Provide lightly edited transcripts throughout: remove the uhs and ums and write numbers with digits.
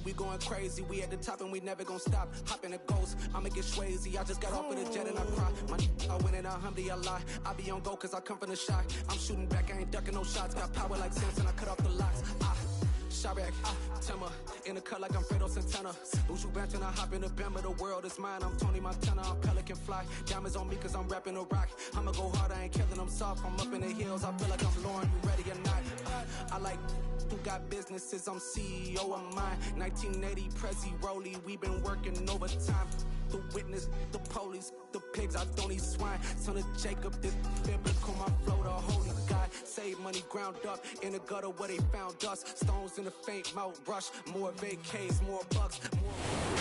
we going crazy. We at the top and we never gonna stop. Hop in a ghost, I'ma get Swayze. I just got off of the jet and I cry. I win in a Humvee, I lie. I be on go cause I come from the shot. I'm shooting back, I ain't ducking no shots. Got power like Samson, I cut off the locks. Sharek, Timmer, in the cut like I'm Fredo Santana. Buju Banton, I hop in the Bama, the world is mine. I'm Tony Montana, I'm Pelican Fly. Diamonds on me cause I'm rapping a rock. I'ma go hard, I ain't killing them soft. I'm up in the hills, I feel like I'm Lauren, you ready or not? I like who got businesses, I'm CEO of mine. 1980 Prezi Rolly, we been working overtime. The witness, the police, the pigs, I don't eat swine. Son of Jacob, this biblical, my flow, the holy God. Save money ground up in the gutter where they found us. Stones in the faint mouth rush. More vacays, more bucks, more...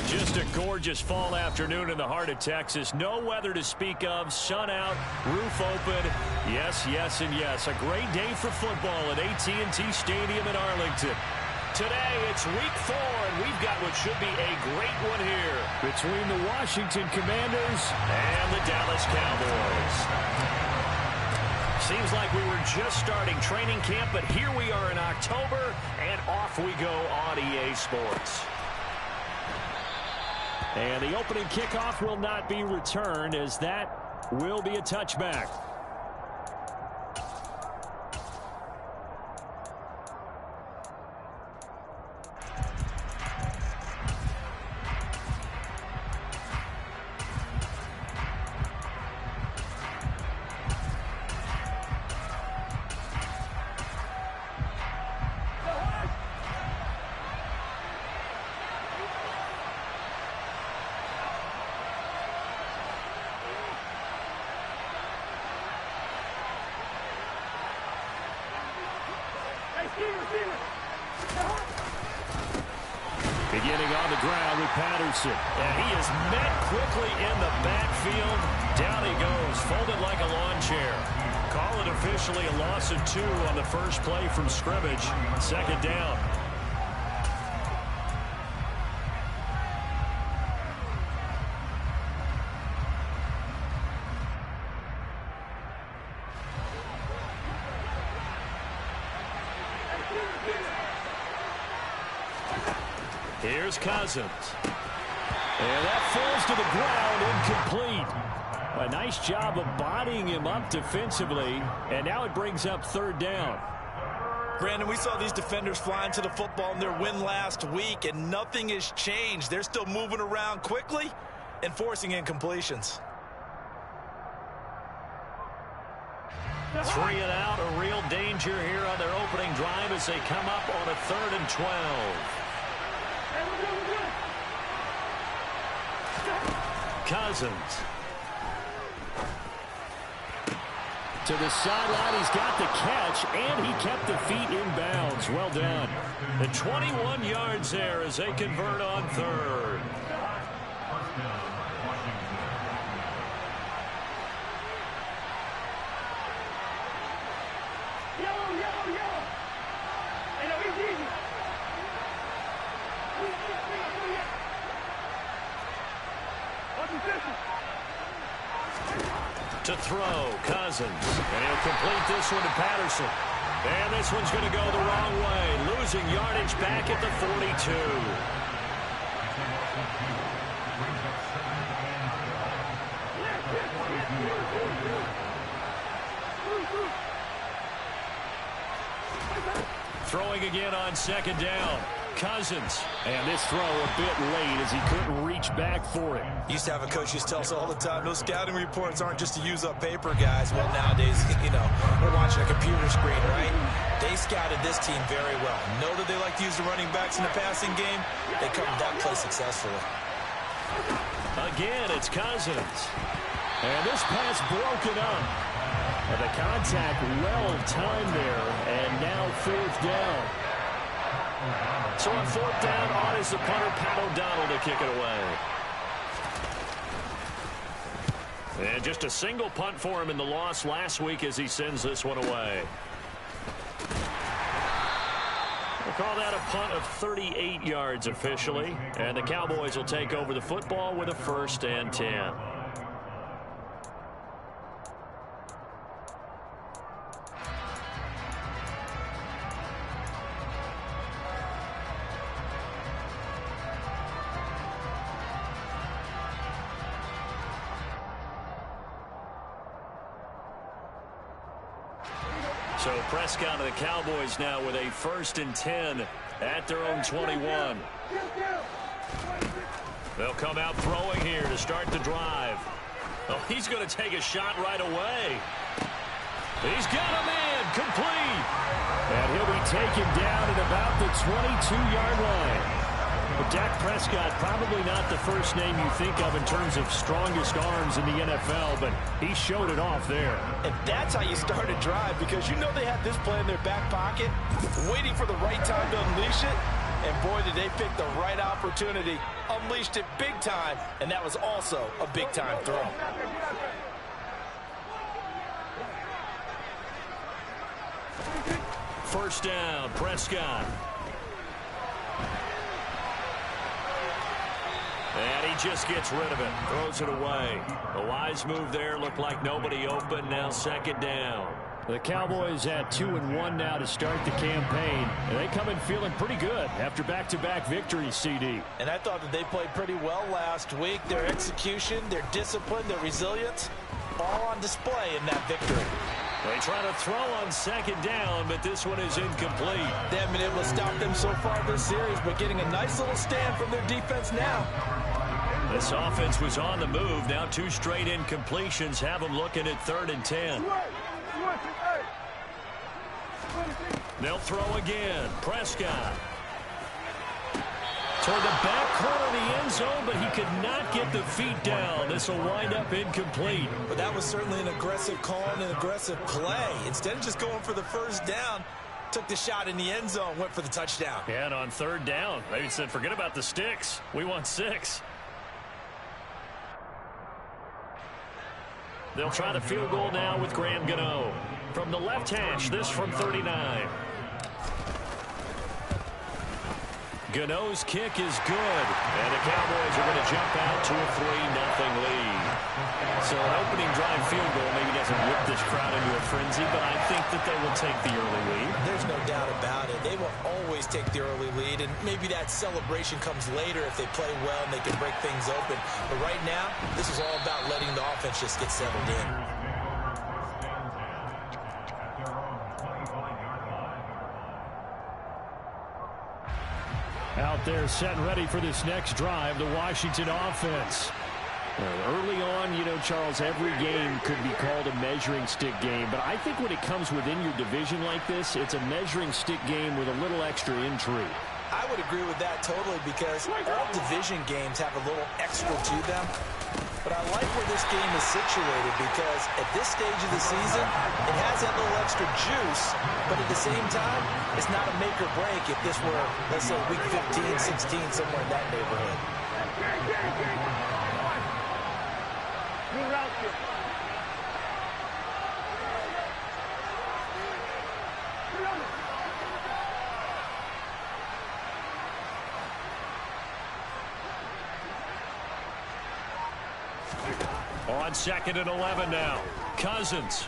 Just a gorgeous fall afternoon in the heart of Texas. No weather to speak of. Sun out, roof open. Yes, yes, and yes. A great day for football at AT&T Stadium in Arlington. Today, it's week 4, and we've got what should be a great one here between the Washington Commanders and the Dallas Cowboys. Seems like we were just starting training camp, but here we are in October, and off we go on EA Sports. And the opening kickoff will not be returned, as that will be a touchback. Beginning on the ground with Patterson. And he is met quickly in the backfield. Down he goes, folded like a lawn chair. Call it officially a loss of 2 on the first play from scrimmage. Second down. Here's Cousins. And that falls to the ground, incomplete. A nice job of bodying him up defensively, and now it brings up third down. Brandon, we saw these defenders flying to the football in their win last week, and nothing has changed. They're still moving around quickly and forcing incompletions. 3 and out, a real danger here on their opening drive as they come up on a 3rd and 12. Cousins. To the sideline, he's got the catch, and he kept the feet in bounds. Well done. The 21 yards there as they convert on 3rd. To throw, Cousins. And he'll complete this one to Patterson. And this one's going to go the wrong way. Losing yardage back at the 42. Throwing again on 2nd down. Cousins. And this throw a bit late as he couldn't reach back for it. Used to have a coach used to tell us all the time, those scouting reports aren't just to use up paper, guys. Well, nowadays, you know, we're watching a computer screen, right? They scouted this team very well. Know that they like to use the running backs in the passing game. They covered that play successfully. Again, it's Cousins. And this pass broken up. And the contact well timed there. And now 4th down. So on 4th down, on is the punter, Pat O'Donnell, to kick it away. And just a single punt for him in the loss last week as he sends this one away. We'll call that a punt of 38 yards officially. And the Cowboys will take over the football with a 1st and 10. So Prescott and the Cowboys now with a 1st and 10 at their own 21. They'll come out throwing here to start the drive. Oh, he's going to take a shot right away. He's got a man complete. And he'll be taken down at about the 22-yard line. But Dak Prescott, probably not the first name you think of in terms of strongest arms in the NFL, but he showed it off there. And that's how you start a drive, because you know they have this play in their back pocket, waiting for the right time to unleash it. And boy, did they pick the right opportunity. Unleashed it big time, and that was also a big-time throw. First down, Prescott. And he just gets rid of it, throws it away. A wise move there, looked like nobody open, now 2nd down. The Cowboys at 2-1 now to start the campaign. And they come in feeling pretty good after back-to-back victories, CD. And I thought that they played pretty well last week. Their execution, their discipline, their resilience, all on display in that victory. They try to throw on 2nd down, but this one is incomplete. They haven't been able to stop them so far this series, but getting a nice little stand from their defense now. This offense was on the move. Now 2 straight incompletions have them looking at 3rd and 10. They'll throw again. Prescott. Toward the back corner of the end zone, but he could not get the feet down. This will wind up incomplete. But that was certainly an aggressive call and an aggressive play. Instead of just going for the 1st down, took the shot in the end zone, went for the touchdown. Yeah, and on 3rd down, they said, forget about the sticks. We want 6. They'll try the field goal now with Graham Gano. From the left hash, this from 39. Gano's kick is good. And the Cowboys are going to jump out to a 3-0 lead. So an opening drive field goal maybe doesn't whip this crowd into a frenzy, but I think that they will take the early lead. There's no doubt about it. They will always take the early lead, and maybe that celebration comes later if they play well and they can break things open. But right now, this is all about letting the offense just get settled in. Out there set and ready for this next drive, the Washington offense. Early on, you know, Charles, every game could be called a measuring stick game. But I think when it comes within your division like this, it's a measuring stick game with a little extra intrigue. I would agree with that totally, because all division games have a little extra to them. But I like where this game is situated, because at this stage of the season, it has that little extra juice, but at the same time, it's not a make or break if this were, let's say, week 15, 16, somewhere in that neighborhood. On 2nd and 11 now. Cousins.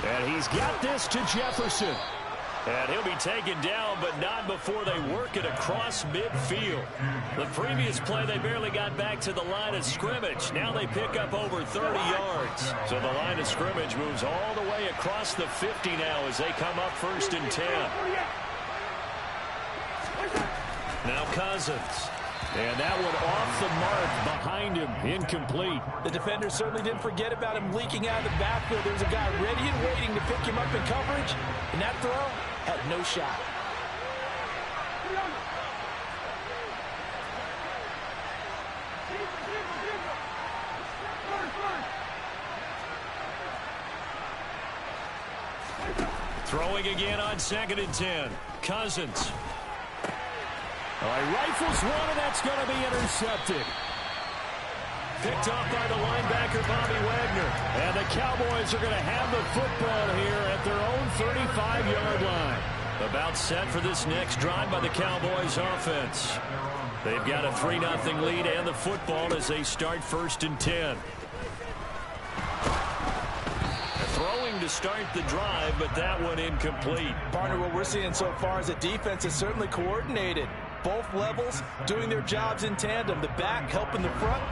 And he's got this to Jefferson. And he'll be taken down, but not before they work it across midfield. The previous play, they barely got back to the line of scrimmage. Now they pick up over 30 yards. So the line of scrimmage moves all the way across the 50 now as they come up 1st and 10. Now Cousins. And that one off the mark behind him, incomplete. The defender certainly didn't forget about him leaking out of the backfield. There was a guy ready and waiting to pick him up in coverage, and that throw had no shot. Throwing again on 2nd and 10. Cousins. He rifles one, and that's going to be intercepted. Picked off by the linebacker, Bobby Wagner. And the Cowboys are going to have the football here at their own 35-yard line. About set for this next drive by the Cowboys offense. They've got a 3-0 lead and the football as they start 1st and 10. Throwing to start the drive, but that one incomplete. Partner, what we're seeing so far is a defense is certainly coordinated. Both levels doing their jobs in tandem. The back helping the front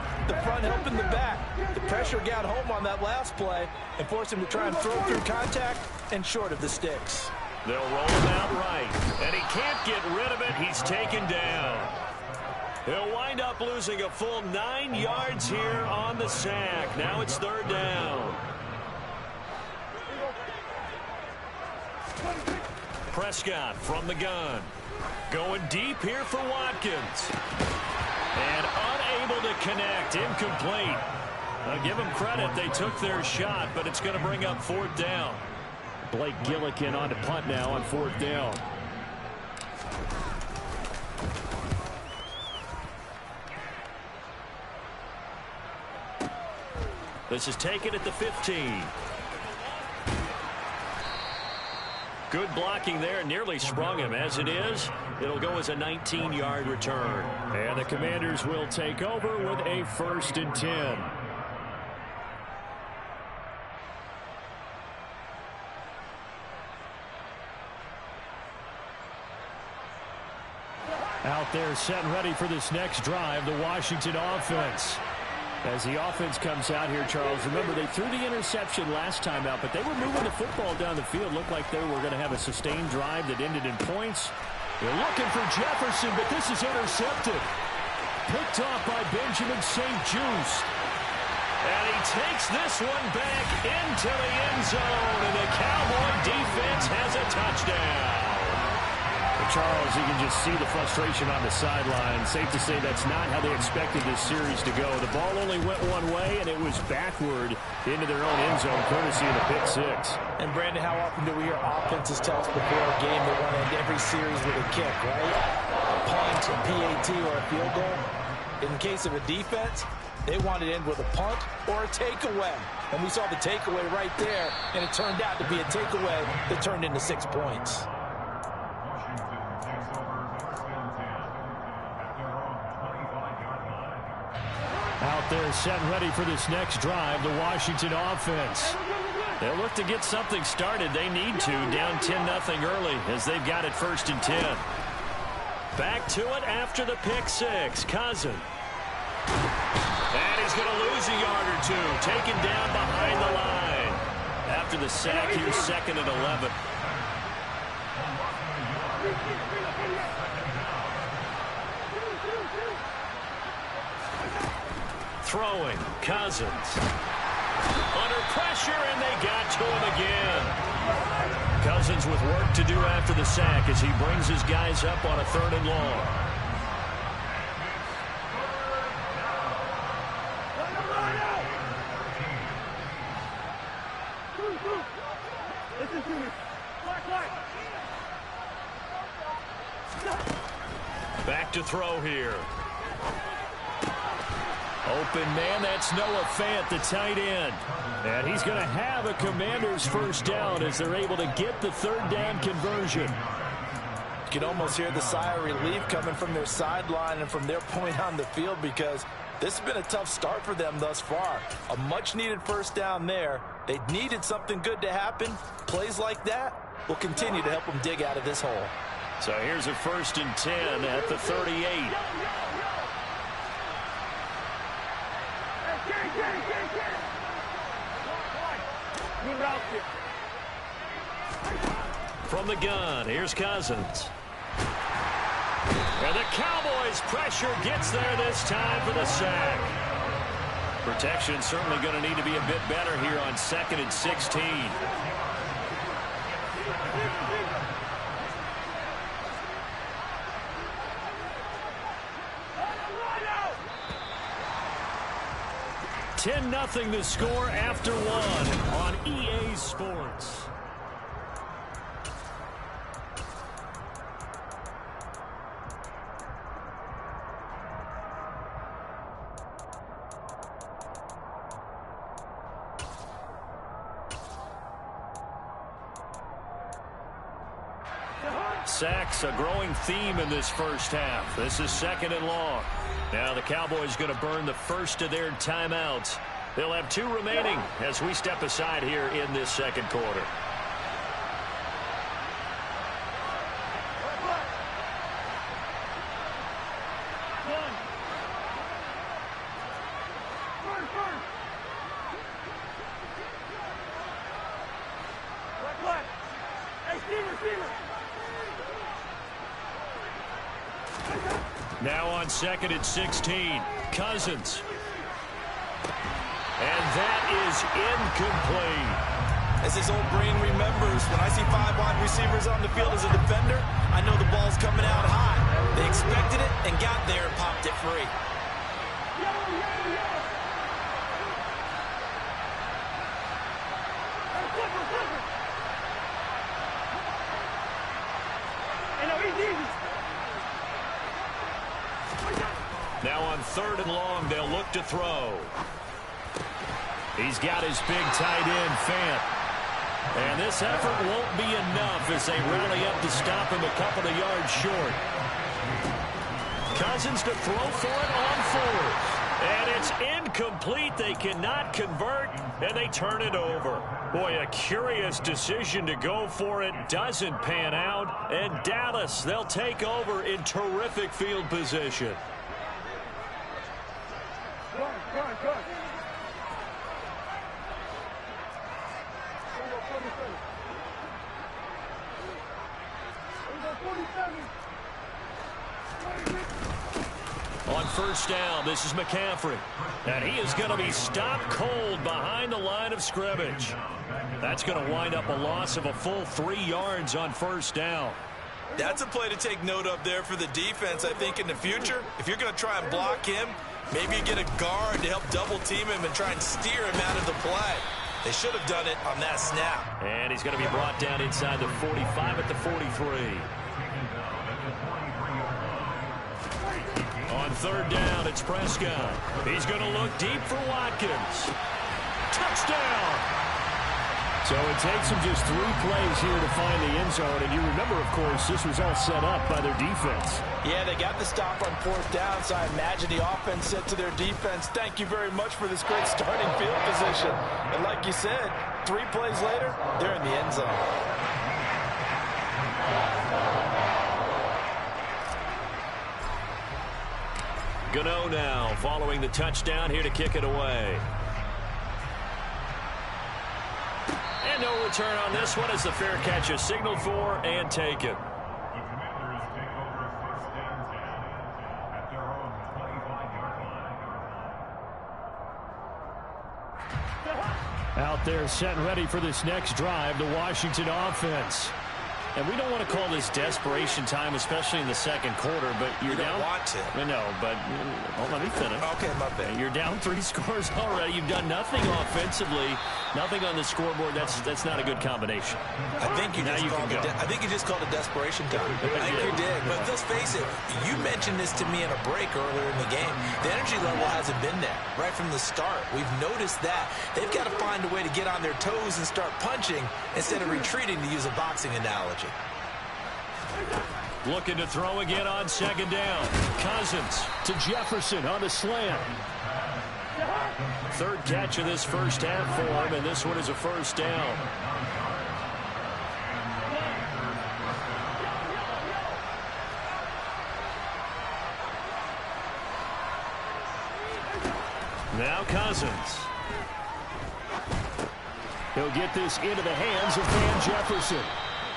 helping the back. The pressure got home on that last play and forced him to try and throw through contact and short of the sticks. They'll roll him out right, and he can't get rid of it. He's taken down. He'll wind up losing a full 9 yards here on the sack. Now it's third down. Prescott from the gun. Going deep here for Watkins. And unable to connect. Incomplete. I'll give them credit. They took their shot, but it's going to bring up fourth down. Blake Gillikin on to punt now on fourth down. This is taken at the 15. Good blocking there. Nearly sprung him. As it is, it'll go as a 19-yard return. And the Commanders will take over with a 1st and 10. Out there set and ready for this next drive, the Washington offense. As the offense comes out here, Charles, remember they threw the interception last time out, but they were moving the football down the field. Looked like they were going to have a sustained drive that ended in points. They're looking for Jefferson, but this is intercepted. Picked off by Benjamin St. Just. And he takes this one back into the end zone, and the Cowboy defense has a touchdown. Charles, you can just see the frustration on the sideline. Safe to say that's not how they expected this series to go. The ball only went one way, and it was backward into their own end zone, courtesy of the pick six. And, Brandon, how often do we hear offenses tell us before a game they want to end every series with a kick, right? A punt, a PAT, or a field goal. In the case of a defense, they want to end with a punt or a takeaway. And we saw the takeaway right there, and it turned out to be a takeaway that turned into 6 points. Out there set and ready for this next drive, the Washington offense. They'll look to get something started. They need to, down 10-0 early as they've got it 1st and 10. Back to it after the pick six. Cousin. And he's going to lose a yard or two. Taken down behind the line. After the sack, here's 2nd and 11. Throwing, Cousins. Under pressure, and they got to him again. Cousins with work to do after the sack as he brings his guys up on a 3rd and long. Back to throw here. Open man, that's Noah Fant, the tight end. And he's going to have a Commanders 1st down as they're able to get the 3rd down conversion. You can almost hear the sigh of relief coming from their sideline and from their point on the field because this has been a tough start for them thus far. A much-needed 1st down there. They needed something good to happen. Plays like that will continue to help them dig out of this hole. So here's a 1st and 10 at the 38. From the gun, here's Cousins. And the Cowboys' pressure gets there this time for the sack. Protection certainly going to need to be a bit better here on 2nd and 16. $10-0 the score after one on EA Sports. Sacks, a growing theme in this 1st half. This is 2nd and long. Now the Cowboys going to burn the first of their timeouts. They'll have 2 remaining as we step aside here in this 2nd quarter. Now on 2nd and 16, Cousins. And that is incomplete. As his old brain remembers, when I see 5 wide receivers on the field as a defender, I know the ball's coming out high. They expected it and got there and popped it free. Now on 3rd and long, they'll look to throw. He's got his big tight end, Fant. And this effort won't be enough as they rally up to stop him a couple of yards short. Cousins to throw for it on 4th. And it's incomplete. They cannot convert, and they turn it over. Boy, a curious decision to go for it. Doesn't pan out. And Dallas, they'll take over in terrific field position. On 1st down, this is McCaffrey. And he is going to be stopped cold behind the line of scrimmage. That's going to wind up a loss of a full 3 yards on 1st down. That's a play to take note of there for the defense, I think, in the future. If you're going to try and block him, maybe you get a guard to help double-team him and try and steer him out of the play. They should have done it on that snap. And he's going to be brought down inside the 45 at the 43. On 3rd down, it's Prescott. He's going to look deep for Watkins. Touchdown! So it takes them just 3 plays here to find the end zone. And you remember, of course, this was all set up by their defense. Yeah, they got the stop on 4th down, so I imagine the offense said to their defense, thank you very much for this great starting field position. And like you said, 3 plays later, they're in the end zone. Gano now following the touchdown here to kick it away. And no return on this one as the fair catch is signaled for and taken. Out there set and ready for this next drive, the Washington offense. And we don't want to call this desperation time, especially in the 2nd quarter, but you're down. You don't want to. No, but let me finish. Okay, my bad. You're down 3 scores already. You've done nothing offensively, nothing on the scoreboard. That's not a good combination. I think you just called it desperation time. I think you did. But let's face it, you mentioned this to me in a break earlier in the game. The energy level hasn't been there right from the start. We've noticed that. They've got to find a way to get on their toes and start punching instead of retreating, to use a boxing analogy. Looking to throw again on 2nd down. Cousins to Jefferson on the slant. 3rd catch of this 1st half for him, and this one is a 1st down. Now Cousins. He'll get this into the hands of Van Jefferson.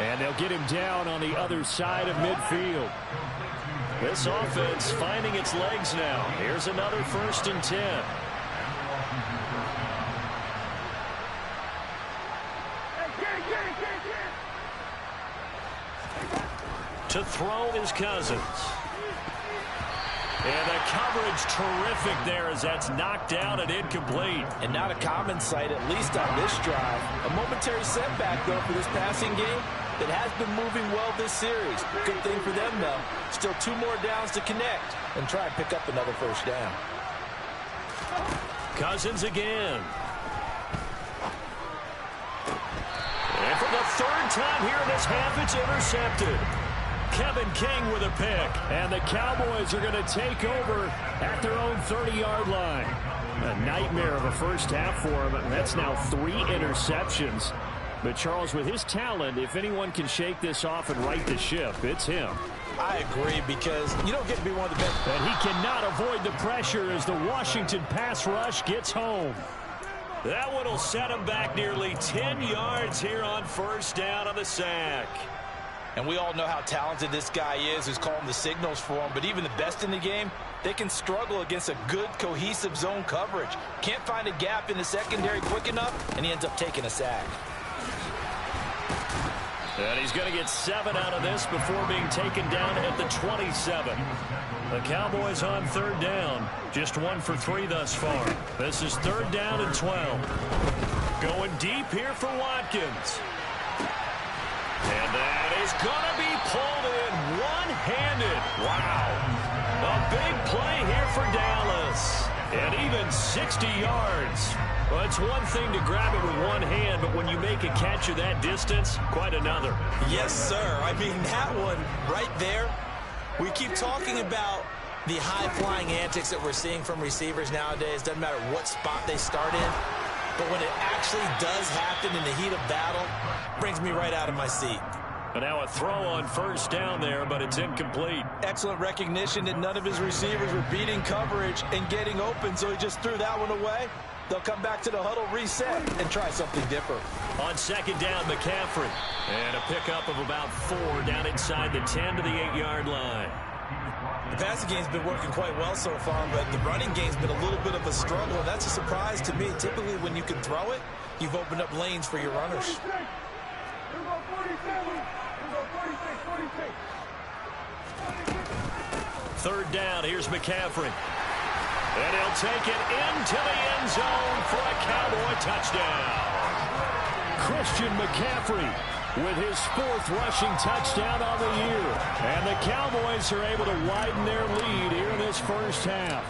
And they'll get him down on the other side of midfield. This offense finding its legs now. Here's another 1st and 10. To throw is Cousins. And the coverage terrific there as that's knocked down and incomplete. And not a common sight, at least on this drive. A momentary setback, though, for this passing game that has been moving well this series. Good thing for them, though. Still 2 more downs to connect and try and pick up another 1st down. Cousins again. And for the 3rd time here in this half, it's intercepted. Kevin King with a pick. And the Cowboys are going to take over at their own 30-yard line. A nightmare of a 1st half for him. And that's now 3 interceptions. But, Charles, with his talent, if anyone can shake this off and right the ship, it's him. I agree, because you don't get to be one of the best. And he cannot avoid the pressure as the Washington pass rush gets home. That one will set him back nearly 10 yards here on 1st down on the sack. And we all know how talented this guy is who's calling the signals for him. But even the best in the game, they can struggle against a good, cohesive zone coverage. Can't find a gap in the secondary quick enough, and he ends up taking a sack. And he's going to get 7 out of this before being taken down at the 27. The Cowboys on 3rd down. Just 1 for 3 thus far. This is 3rd down and 12. Going deep here for Watkins. And that is going to be pulled in one-handed. Wow. A big play here for Dallas. And even 60 yards. Well, it's one thing to grab it with one hand, but when you make a catch of that distance, quite another. Yes, sir. I mean, that one right there, we keep talking about the high-flying antics that we're seeing from receivers nowadays. Doesn't matter what spot they start in. But when it actually does happen in the heat of battle, it brings me right out of my seat. And now a throw on 1st down there, but it's incomplete. Excellent recognition that none of his receivers were beating coverage and getting open, so he just threw that one away. They'll come back to the huddle, reset, and try something different. On 2nd down, McCaffrey. And a pickup of about 4 down inside the 10 to the 8-yard line. The passing game's been working quite well so far, but the running game's been a little bit of a struggle, and that's a surprise to me. Typically, when you can throw it, you've opened up lanes for your runners. 3rd down, here's McCaffrey. And he'll take it into the end zone for a Cowboy touchdown. Christian McCaffrey with his 4th rushing touchdown on the year. And the Cowboys are able to widen their lead here in this first half.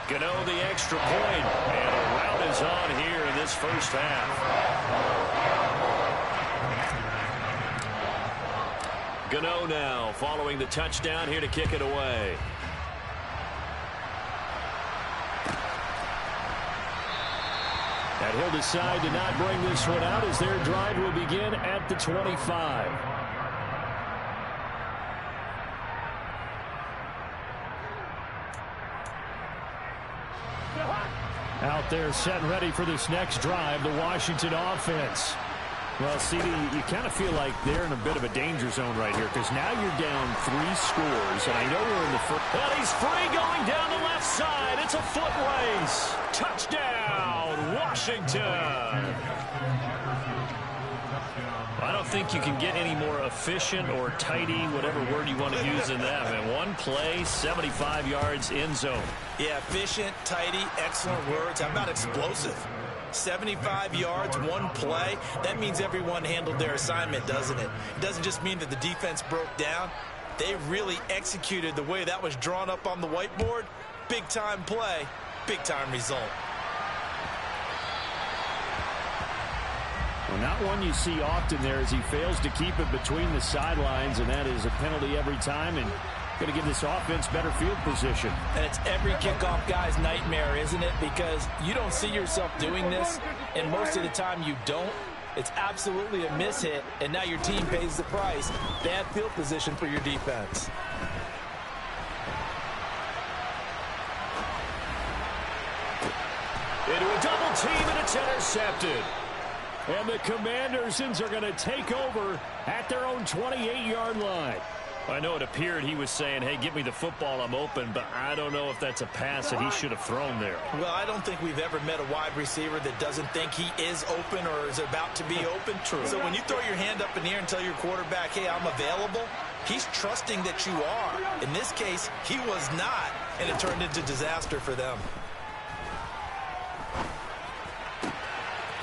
Gano the extra point. And a rout is on here in this first half. Gano now following the touchdown here to kick it away. And he'll decide to not bring this one out as their drive will begin at the 25. Out there set and ready for this next drive, the Washington offense. Well, CD, you kind of feel like they're in a bit of a danger zone right here because now you're down 3 scores, and I know we're in the first. And he's free going down the left side. It's a foot race. Touchdown, Washington. I don't think you can get any more efficient or tidy, whatever word you want to use in that. Man, one play, 75 yards, end zone. Yeah, efficient, tidy, excellent words. How about explosive? 75 yards, one play. That means everyone handled their assignment, doesn't it? It doesn't just mean that the defense broke down. They really executed the way that was drawn up on the whiteboard. Big-time play, big-time result. Well, not one you see often there as he fails to keep it between the sidelines, and that is a penalty every time, and going to give this offense better field position. And it's every kickoff guy's nightmare, isn't it? Because you don't see yourself doing this, and most of the time you don't. It's absolutely a mishit, and now your team pays the price. Bad field position for your defense. Into a double team, and it's intercepted. And the Commanders are going to take over at their own 28-yard line. I know it appeared he was saying, hey, give me the football, I'm open, but I don't know if that's a pass that he should have thrown there. Well, I don't think we've ever met a wide receiver that doesn't think he is open or is about to be open. True. So when you throw your hand up in the air and tell your quarterback, hey, I'm available, he's trusting that you are. In this case, he was not, and it turned into disaster for them.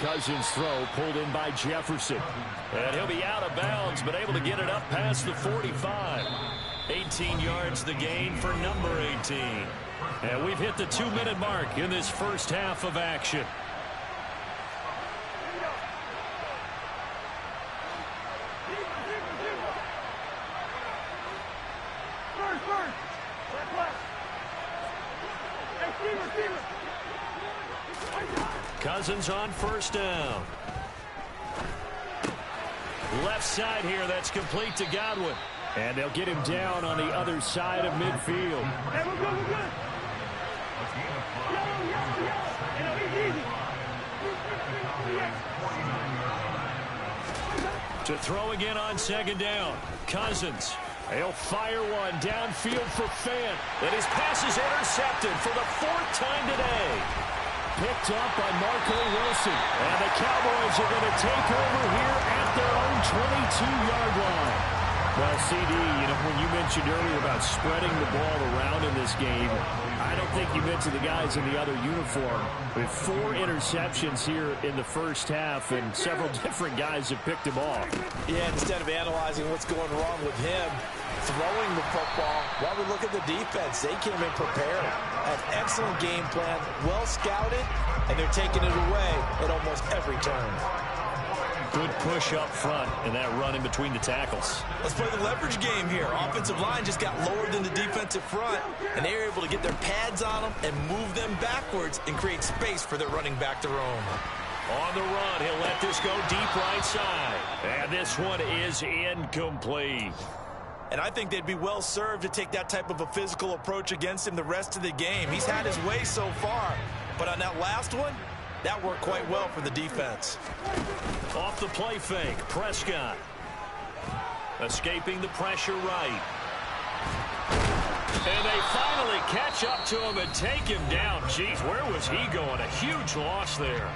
Cousins' throw pulled in by Jefferson. And he'll be out of bounds, but able to get it up past the 45. 18 yards the gain for number 18. And we've hit the 2-minute mark in this first half of action. Cousins on first down. Left side here, that's complete to Godwin. And they'll get him down on the other side of midfield. Hey, we're good, we're good. Yellow, yellow, yellow. To throw again on second down. Cousins. He'll fire one downfield for Fant. And his pass is intercepted for the 4th time today. Picked up by Marco Wilson. And the Cowboys are going to take over here at their own 22-yard line. Well, CD, when you mentioned earlier about spreading the ball around in this game, I don't think you mentioned the guys in the other uniform. With 4 interceptions here in the first half, and several different guys have picked him off. Yeah, instead of analyzing what's going wrong with him, throwing the football, while we look at the defense, they came in prepared. An excellent game plan, well scouted, and they're taking it away at almost every turn. Good push up front, and that run in between the tackles. Let's play the leverage game here. Offensive line just got lower than the defensive front, and they were able to get their pads on them and move them backwards and create space for their running back to roam. On the run, he'll let this go deep right side. And this one is incomplete. And I think they'd be well served to take that type of a physical approach against him the rest of the game. He's had his way so far, but on that last one, that worked quite well for the defense. Off the play fake, Prescott. Escaping the pressure right. And they finally catch up to him and take him down. Jeez, where was he going? A huge loss there.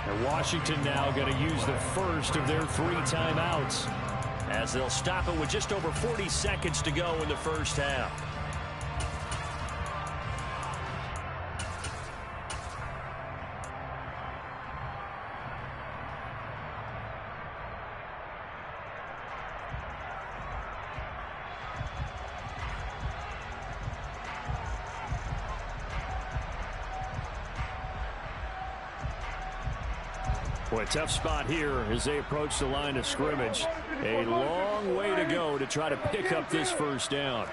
And Washington now going to use the first of their 3 timeouts, as they'll stop it with just over 40 seconds to go in the first half. Boy, tough spot here as they approach the line of scrimmage. A long way to go to try to pick up this first down.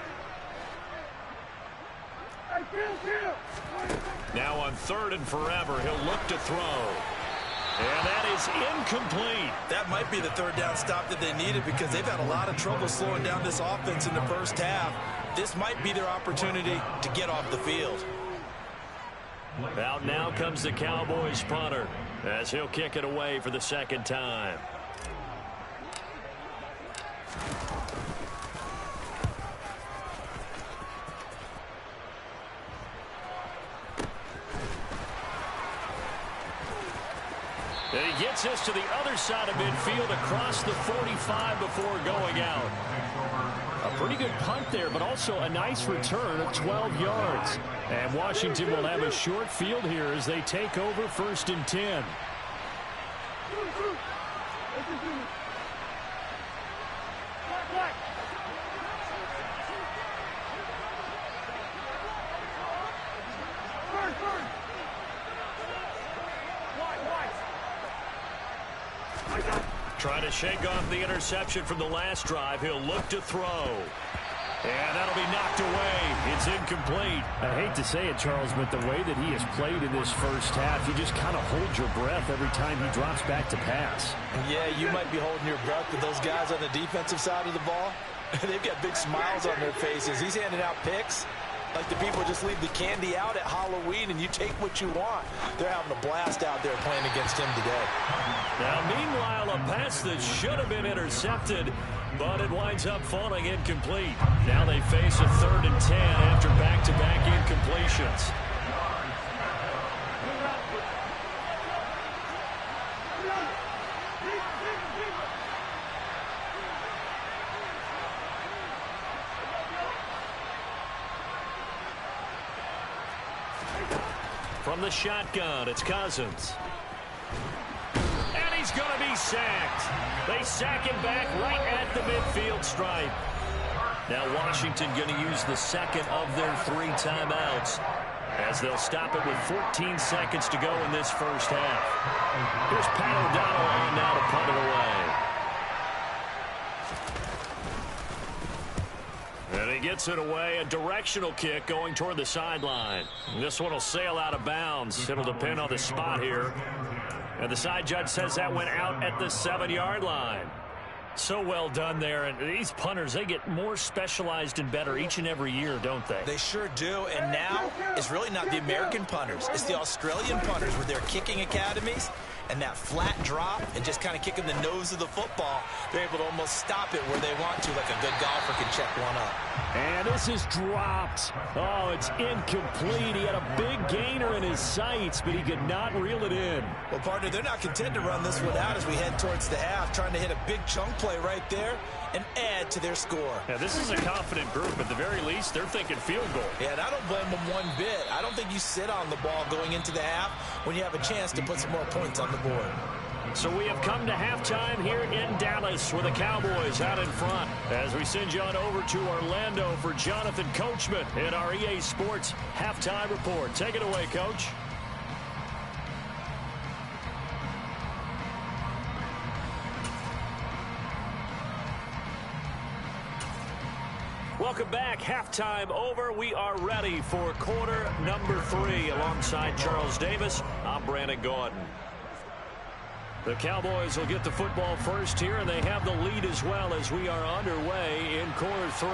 Now on 3rd and forever, he'll look to throw. And that is incomplete. That might be the 3rd down stop that they needed, because they've had a lot of trouble slowing down this offense in the first half. This might be their opportunity to get off the field. Out now comes the Cowboys punter, as he'll kick it away for the 2nd time. And he gets us to the other side of midfield across the 45 before going out. A pretty good punt there, but also a nice return of 12 yards. And Washington will have a short field here as they take over 1st and 10. Trying to shake off the interception from the last drive. He'll look to throw. And that'll be knocked away. It's incomplete. I hate to say it, Charles, but the way that he has played in this first half, you just kind of hold your breath every time he drops back to pass. Yeah, you might be holding your breath, but those guys on the defensive side of the ball, they've got big smiles on their faces. He's handing out picks like the people just leave the candy out at Halloween and you take what you want. They're having a blast out there playing against him today. Now, meanwhile, a pass that should have been intercepted, but it winds up falling incomplete. Now they face a 3rd and 10 after back-to-back incompletions. From the shotgun, it's Cousins. And he's going to be sacked. They sack him back right at the midfield stripe. Now Washington going to use the 2nd of their 3 timeouts, as they'll stop it with 14 seconds to go in this first half. Here's Pat O'Donnell on now to punt it away. And he gets it away, a directional kick going toward the sideline. This one will sail out of bounds. It'll depend on the spot here. And the side judge says that went out at the 7-yard line. So well done there. And these punters, they get more specialized and better each and every year, don't they? They sure do. And now it's really not the American punters. It's the Australian punters with their kicking academies. and that flat drop and just kind of kicking the nose of the football, they're able to almost stop it where they want to, like a good golfer can check one up. And this is dropped. Oh, it's incomplete. He had a big gainer in his sights, but he could not reel it in. Well, partner, they're not content to run this one out as we head towards the half, trying to hit a big chunk play right there and add to their score. Yeah, this is a confident group. At the very least, they're thinking field goal. Yeah, and I don't blame them one bit. I don't think you sit on the ball going into the half when you have a chance to put some more points on the board. So we have come to halftime here in Dallas with the Cowboys out in front. As we send you on over to Orlando for Jonathan Coachman in our EA Sports Halftime Report. Take it away, Coach. Welcome back. Halftime over. We are ready for quarter number 3. Alongside Charles Davis, I'm Brandon Gaudin. The Cowboys will get the football first here, and they have the lead as well as we are underway in quarter 3.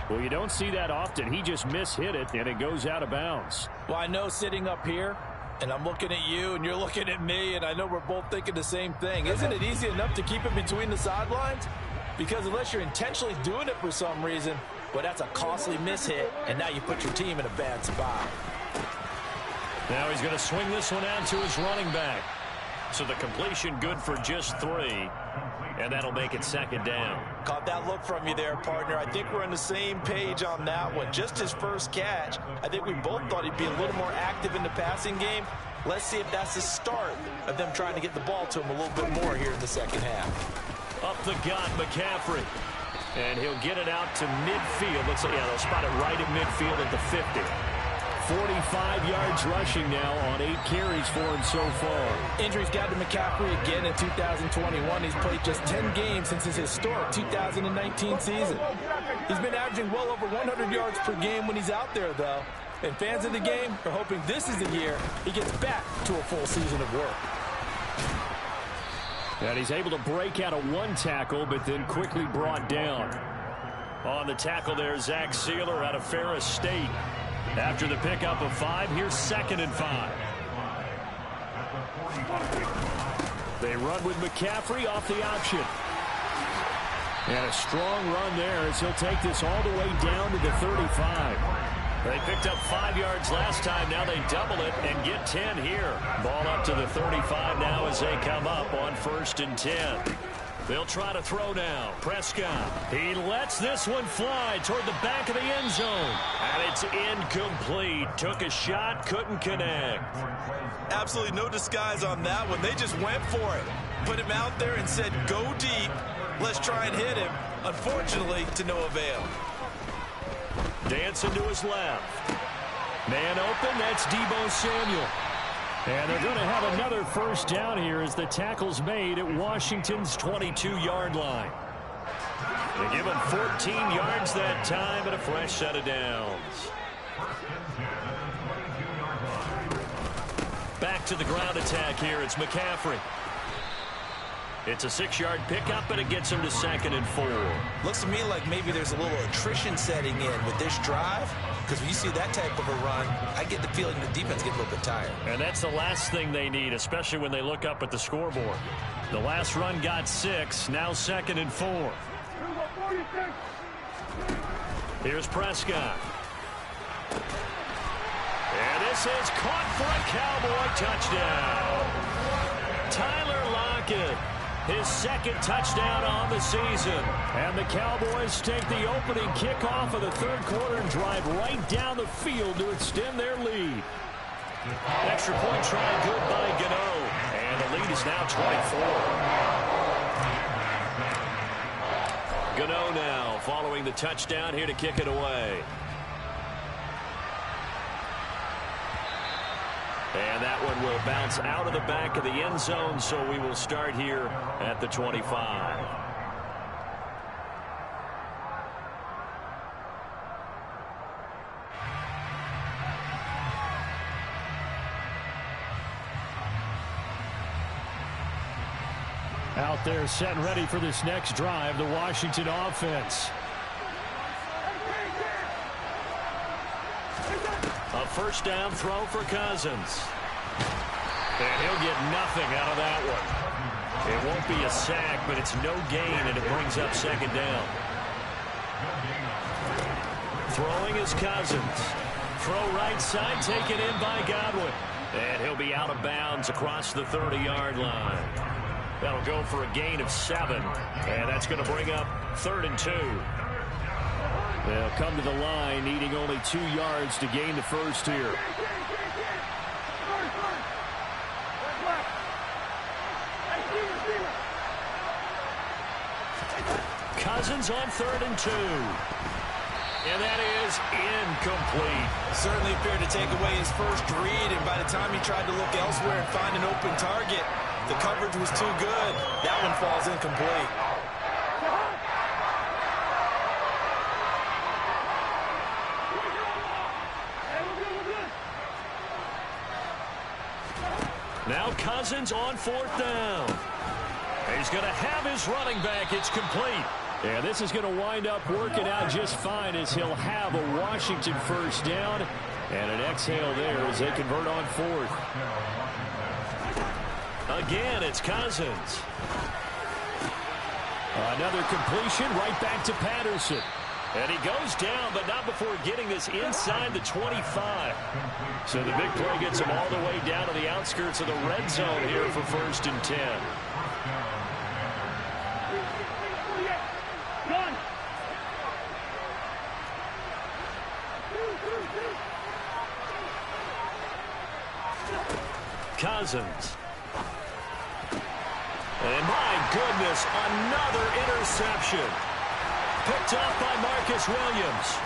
Well, you don't see that often. He just mishit it, and it goes out of bounds. Well, I know sitting up here, and I'm looking at you, and you're looking at me, and I know we're both thinking the same thing. Isn't it easy enough to keep it between the sidelines? Because unless you're intentionally doing it for some reason, well, that's a costly mishit, and now you put your team in a bad spot. Now he's going to swing this one out to his running back. So the completion good for just 3. And that'll make it second down. Caught that look from you there, partner. I think we're on the same page on that one. Just his first catch, I think we both thought he'd be a little more active in the passing game. Let's see if that's the start of them trying to get the ball to him a little bit more here in the second half. Up the gut, McCaffrey. And he'll get it out to midfield. Looks like, yeah, they'll spot it right at midfield at the 50. 45 yards rushing now on 8 carries for him so far. Injuries got to McCaffrey again in 2021. He's played just 10 games since his historic 2019 season. He's been averaging well over 100 yards per game when he's out there, though. And fans of the game are hoping this is the year he gets back to a full season of work. And he's able to break out of 1 tackle, but then quickly brought down. On the tackle there, Zach Sealer out of Ferris State. After the pickup of 5, here's 2nd and 5. They run with McCaffrey off the option. And a strong run there as he'll take this all the way down to the 35. They picked up 5 yards last time. Now they double it and get 10 here. Ball up to the 35 now as they come up on 1st and 10. They'll try to throw now. Prescott. He lets this one fly toward the back of the end zone. And it's incomplete. Took a shot, couldn't connect. Absolutely no disguise on that one. They just went for it. Put him out there and said, go deep. Let's try and hit him. Unfortunately, to no avail. Dancing to his left. Man open, that's Deebo Samuel. And they're going to have another first down here as the tackle's made at Washington's 22-yard line. They give him 14 yards that time and a fresh set of downs. Back to the ground attack here. It's McCaffrey. It's a 6-yard pickup, and it gets him to 2nd and 4. Looks to me like maybe there's a little attrition setting in with this drive, because when you see that type of a run, I get the feeling the defense gets a little bit tired. And that's the last thing they need, especially when they look up at the scoreboard. The last run got 6, now 2nd and 4. Here's Prescott. And this is caught for a Cowboy touchdown. Tyler Lockett. His 2nd touchdown on the season. And the Cowboys take the opening kickoff of the 3rd quarter and drive right down the field to extend their lead. Extra point try good by Gano. And the lead is now 24. Gano now following the touchdown here to kick it away. And that one will bounce out of the back of the end zone, so we will start here at the 25. Out there set and ready for this next drive, the Washington offense. A first down throw for Cousins. And he'll get nothing out of that one. It won't be a sack, but it's no gain, and it brings up second down. Throwing is Cousins. Throw right side, taken in by Godwin. And he'll be out of bounds across the 30-yard line. That'll go for a gain of 7. And that's going to bring up 3rd and 2. They'll come to the line, needing only 2 yards to gain the first here. Cousins on 3rd and 2. And that is incomplete. Certainly appeared to take away his first read, and by the time he tried to look elsewhere and find an open target, the coverage was too good. That one falls incomplete. Now Cousins on 4th down. He's going to have his running back. It's complete. Yeah, this is going to wind up working out just fine as he'll have a Washington first down and an exhale there as they convert on 4th. Again, it's Cousins. Another completion right back to Patterson. And he goes down, but not before getting this inside the 25. So the big play gets him all the way down to the outskirts of the red zone here for 1st and 10. Cousins. And my goodness, another interception. Picked off by Marcus Williams.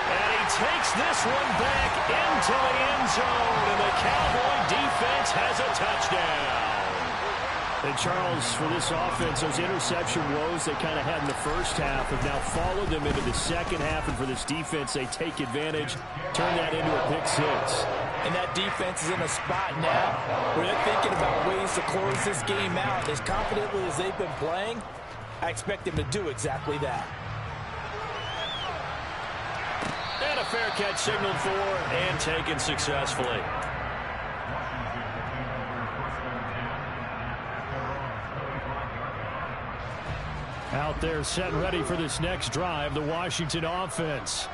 And he takes this one back into the end zone, and the Cowboy defense has a touchdown. And Charles, for this offense, those interception woes they kind of had in the first half have now followed them into the second half. And for this defense, they take advantage, turn that into a pick 6. And that defense is in a spot now where they're thinking about ways to close this game out. As confidently as they've been playing, I expect them to do exactly that. And a fair catch signaled for and taken successfully. Out there set and ready for this next drive, the Washington offense.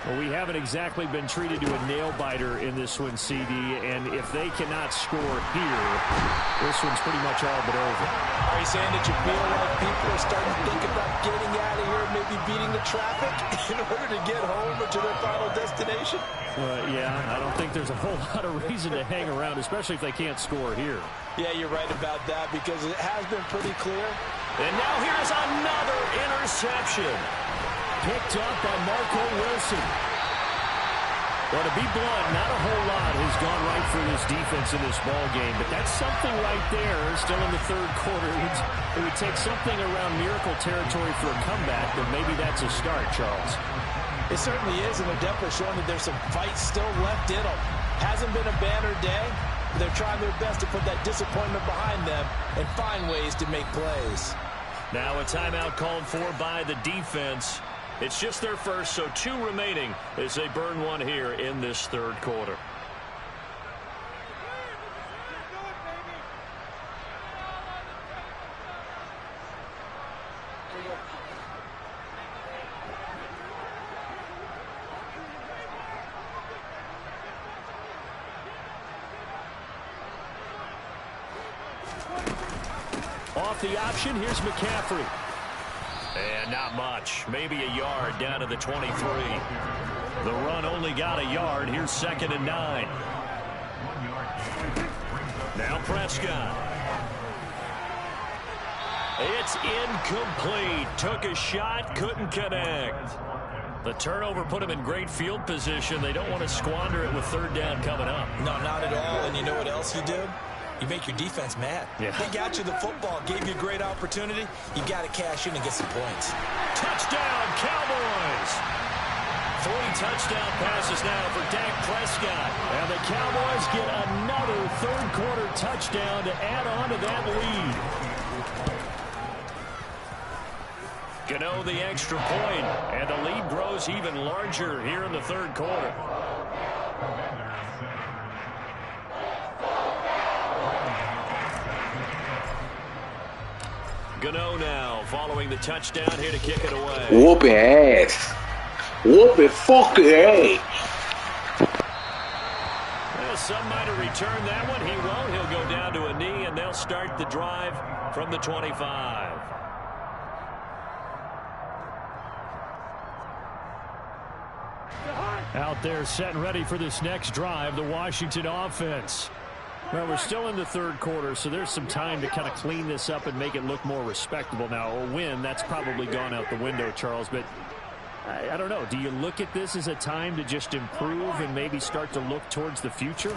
Well, we haven't exactly been treated to a nail-biter in this one, CD, and if they cannot score here, this one's pretty much all but over. Are you saying that you feel like people are starting to think about getting out of here, maybe beating the traffic in order to get home or to their final destination? Yeah, I don't think there's a whole lot of reason to hang around, especially if they can't score here. Yeah, you're right about that because it has been pretty clear. And now here's another interception. Picked up by Marco Wilson. Well, to be blunt, not a whole lot has gone right for this defense in this ball game, but that's something right there. Still in the 3rd quarter, it would take something around miracle territory for a comeback, but maybe that's a start, Charles. It certainly is, and they're definitely showing that there's some fight still left in them. Hasn't been a banner day, but they're trying their best to put that disappointment behind them and find ways to make plays. Now a timeout called for by the defense. It's just their first, so 2 remaining as they burn one here in this 3rd quarter. Off the option, here's McCaffrey. And not much. Maybe a yard down to the 23. The run only got a yard. Here's 2nd and 9. Now Prescott. It's incomplete. Took a shot, couldn't connect. The turnover put him in great field position. They don't want to squander it with 3rd down coming up. No, not at all. And you know what else you do? You make your defense mad. Yeah. They got you the football, gave you a great opportunity. You got to cash in and get some points. Touchdown, Cowboys! 3 touchdown passes now for Dak Prescott. And the Cowboys get another 3rd quarter touchdown to add on to that lead. Gano the extra point, and the lead grows even larger here in the third quarter. Gano now following the touchdown here to kick it away. Whooping ass. Whooping fucking ass. Well, some might have returned that one. He won't. He'll go down to a knee, and they'll start the drive from the 25. Out there set and ready for this next drive, the Washington offense. Well, we're still in the third quarter, so there's some time to kind of clean this up and make it look more respectable. Now, a win, that's probably gone out the window, Charles, but I don't know. Do you look at this as a time to just improve and maybe start to look towards the future?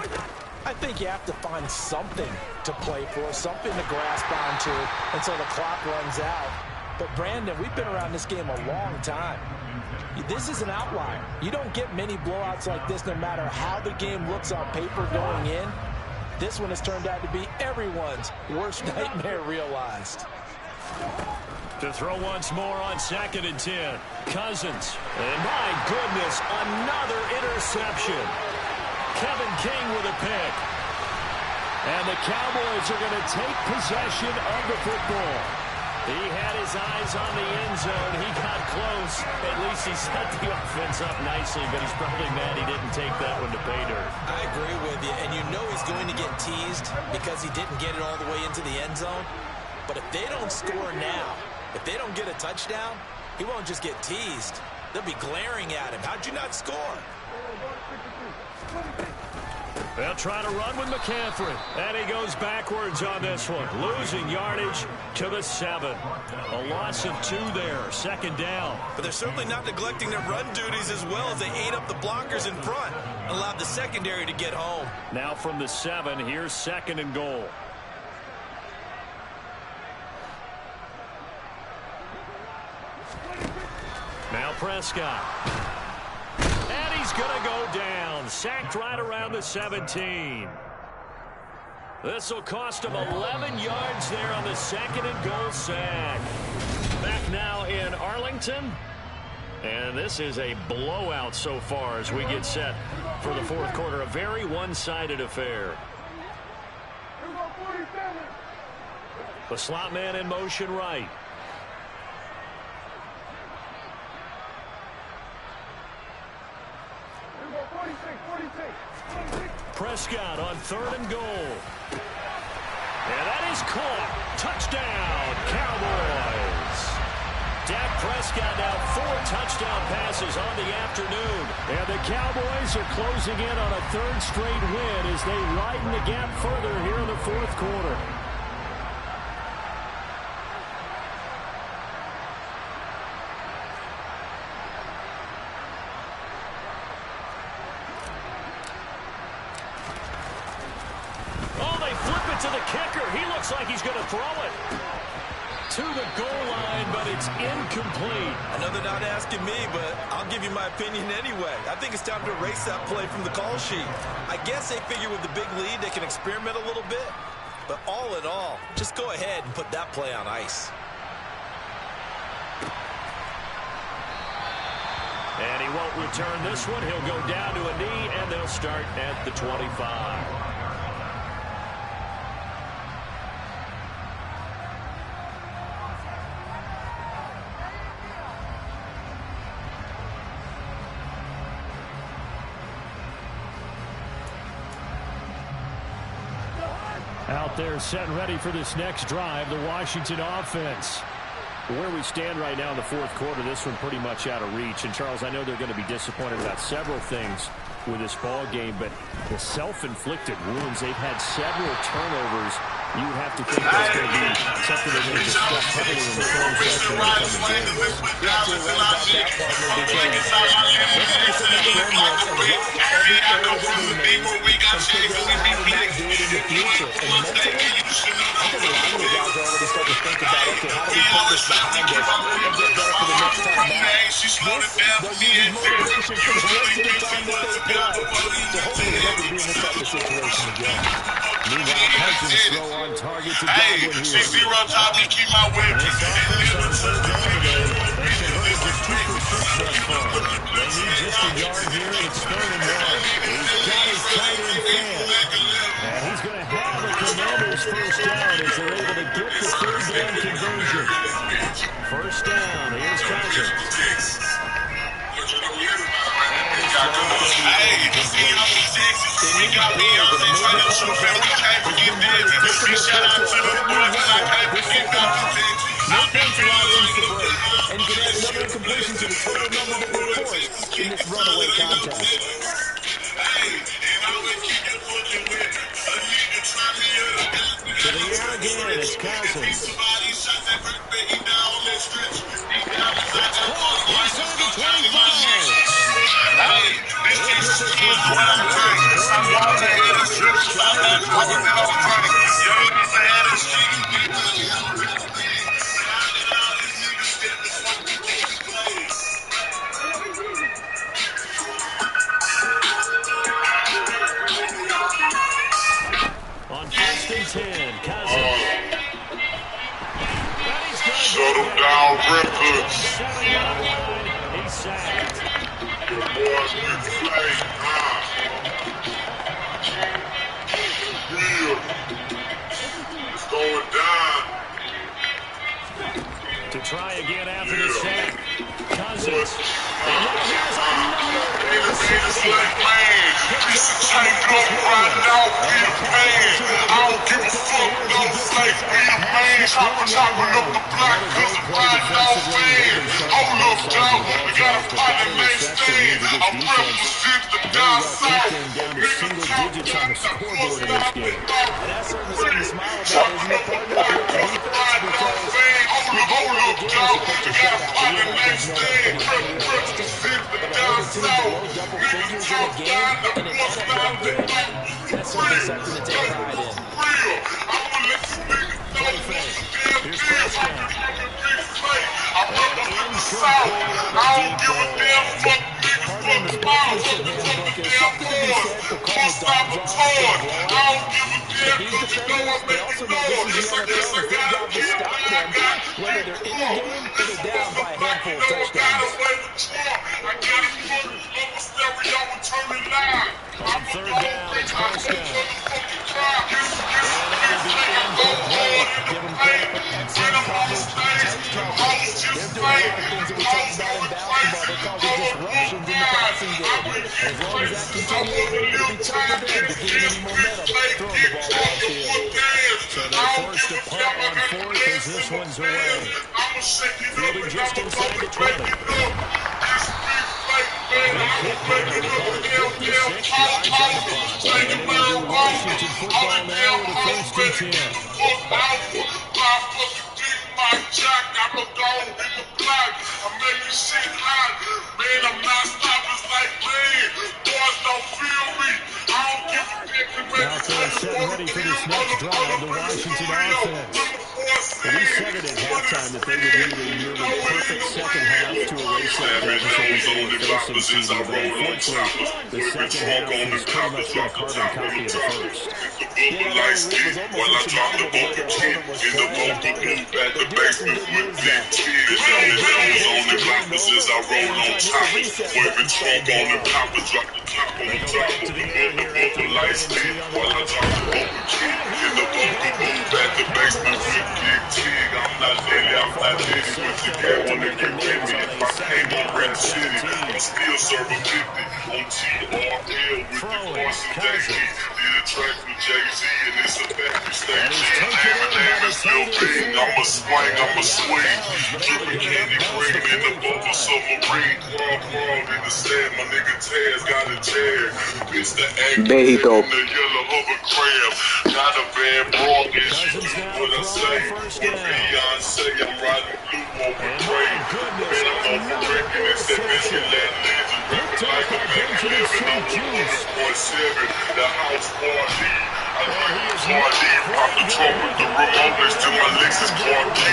I think you have to find something to play for, something to grasp onto until the clock runs out. But, Brandon, we've been around this game a long time. This is an outlier. You don't get many blowouts like this no matter how the game looks on paper going in. This one has turned out to be everyone's worst nightmare realized. To throw once more on 2nd and 10. Cousins. And my goodness, another interception. Kevin King with a pick. And the Cowboys are going to take possession of the football. He had his eyes on the end zone. He got close. At least he set the offense up nicely, but he's probably mad he didn't take that one to pay dirt. I agree with you, and you know he's going to get teased because he didn't get it all the way into the end zone. But if they don't score now, if they don't get a touchdown, he won't just get teased. They'll be glaring at him. How'd you not score? They'll try to run with McCaffrey. And he goes backwards on this one. Losing yardage to the 7. A loss of 2 there. 2nd down. But they're certainly not neglecting their run duties as well as they ate up the blockers in front. Allowed the secondary to get home. Now from the 7, here's 2nd and goal. Now Prescott. And he's going to go down. Sacked right around the 17. This will cost him 11 yards there on the 2nd and goal sack. Back now in Arlington. And this is a blowout so far as we get set for the fourth quarter. A very one-sided affair. The slot man in motion right. Prescott on 3rd and goal. And that is caught. Touchdown, Cowboys. Dak Prescott now 4 touchdown passes on the afternoon. And the Cowboys are closing in on a 3rd straight win as they widen the gap further here in the fourth quarter. To the kicker. He looks like he's going to throw it to the goal line, but it's incomplete. I know they're not asking me, but I'll give you my opinion anyway. I think it's time to erase that play from the call sheet. I guess they figure with the big lead they can experiment a little bit, but all in all, just go ahead and put that play on ice. And he won't return this one. He'll go down to a knee, and they'll start at the 25. Out there set and ready for this next drive, the Washington offense. Where we stand right now in the fourth quarter, this one pretty much out of reach. And, Charles, I know they're going to be disappointed about several things with this ball game, but the self-inflicted wounds, they've had several turnovers. You would have to think that's going to be something they're going to discuss heavily in the film session in the coming days. You're absolutely right about that, partner, because they're going to sit in the film room and drop every error that we made and figure out how to not do it in the future. And mentally, I think a lot of the guys are already starting to think about, okay, how do we put this behind us and get better for the next time out? They'll use motivation for the rest of the time that they play. So hopefully they'll never be in this type of situation again. Meanwhile, Cousins throw on target to Godwin here. Zero time to keep my whip. This offense on 3rd down today First down. Here's Cousins. Hey, you see y'all from Texas. He got me y'all been trying to shoot me. I can't forget this. Big shout out to them boys, and I can't forget y'all from Texas. No points allowed since the break. And you can add another incompletion to the total number that were forced in this runaway contest. To the air again, it's Cousins. It's caught inside the 25. On 1st and 10, Cousins. Shut him down, Rippers. He's sacked. Boys, we play, real. It's going down. To try again after the sack. Cousins. This is changed up right now, be the man. I don't give a fuck, no fake, be the man. Chopping up the block, cause I'm riding out fan. Hold up, dog, we gotta find the main stand. I'm represent the down south. Single digits on the scoreboard in this game. And that's certainly something to smile about, isn't it, partner? Hold up, dog, we gotta find the main stand. Represent the down south. Double figures in a game in an NFL game. That's certainly something to take pride in. Here's Prescott. I don't give a damn fuck niggas fuck miles up the damn board. Must stop a toy. I don't give a damn cause you know I make it noise. Yes, I guess I gotta get what I got. Whether they're in the game or they're down by a handful of touchdowns. I got it put on the stereo and turn it live. On 3rd down, it's Prescott. So they're forced to punt on 4th as this one's away. Fielding just inside the 20. Washington football now with a 1st and 10. I'm a dog in the block. I'm making shit hot. Man, I'm not stopping like man. Boys don't feel me. I don't give a dick. Now set ready for this next drive, the Washington offense. We said it at halftime that they would need a nearly perfect second half to erase that deficit before facing CD, but unfortunately, the second half is pretty much been a carbon copy of the first. While I drop the vocal kit in the vocal booth at the basement with big tears. Videos on the blockers as I roll on top. Waving trunk on the copper, drop the top on the top of the vocal lights lit. While I drop the vocal kit in the vocal booth at the basement with big tears. I'm not Lily, I'm not Lily with the cat when they get with me. If I came on Red City, I'm still serving 50 on TRL with the Carson Daisy. Did a track with Jay-Z and it's a factory station. My name is Lil Big, I'm a swing, I'm a swing. Dripping candy cream in the bubble submarine. Crawl in the sand, my nigga Taz got a jag. Bitch the egg, There he go. the yellow hover crab. Got a bad broad, and she do what I say. With Beyonce, I'm riding blue over grave. Man, I'm over wrecking this, that bitch get that lazy. Rapping like a man, living on 1.7, the house party. I drink the party, pop the trunk with the remote next to my Lexus car key.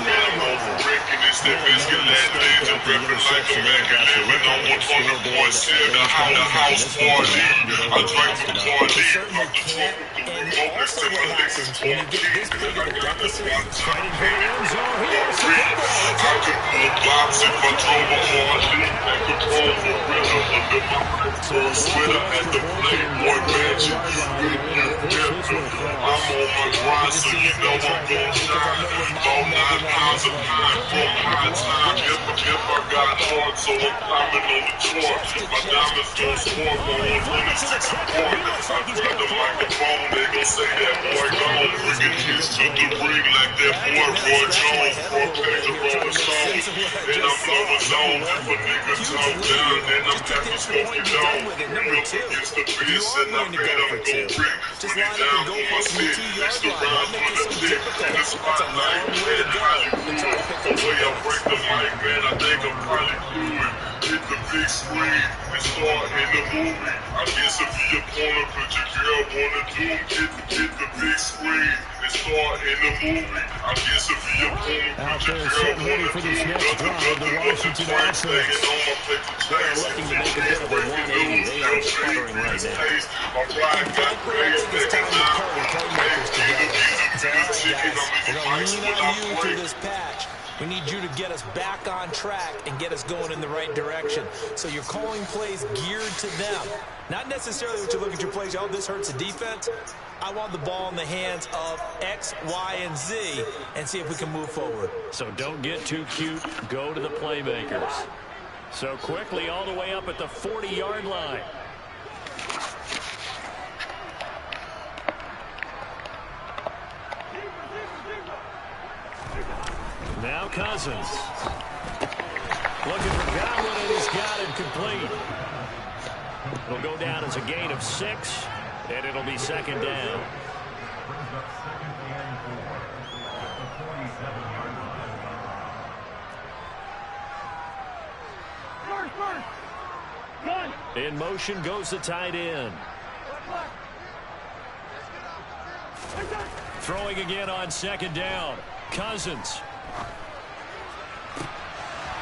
Man, I'm over wrecking this, that bitch get that lazy. Rapping like a man, living on 1.7, the house party. I drink the party, pop the trunk with the remote next to my Lexus car key. I got this one time. I could pull bops if I drove a Harley. I could pull a gorilla under my full sweater at the Playboy Mansion. I'm on my grind, so you know I'm gon' shine. All 9 pounds miles of pine from high time. If I got charged, so I'm climbing on the chart. My diamonds gon' score for 106 apart. I grab the microphone, they gon' say that boy gone. Bringing hits to the ring like that boy Roy Jones. Front page of Rolling Stones, and I'm blowing zones. If a nigga talk down, then I'm happy to smoke it down. Up against the beast, and I bet I'm gon' bring 20 down for my seat. Next to ride on the dick in the spotlight, man, Hollywood. The way I break the mic, man, I think I'm probably fluid. Hit the big screen and start in the movie. I guess if you corner, but your girl wanna do, hit the big screen and start in the movie. I guess if you corner, but your girl wanna do, the Washington offense. They're looking to make a bit of a 180. They are sputtering right now. My ride got crazy. They got playmakers together. We're going to lean on you through this patch. We need you to get us back on track and get us going in the right direction. So you're calling plays geared to them. Not necessarily what you look at your plays, oh, this hurts the defense. I want the ball in the hands of X, Y, and Z and see if we can move forward. So don't get too cute. Go to the playmakers. So quickly all the way up at the 40-yard line. Now Cousins. Looking for Godwin, and he's got it complete. It'll go down as a gain of 6, and it'll be second down. In motion goes the tight end. Throwing again on second down. Cousins.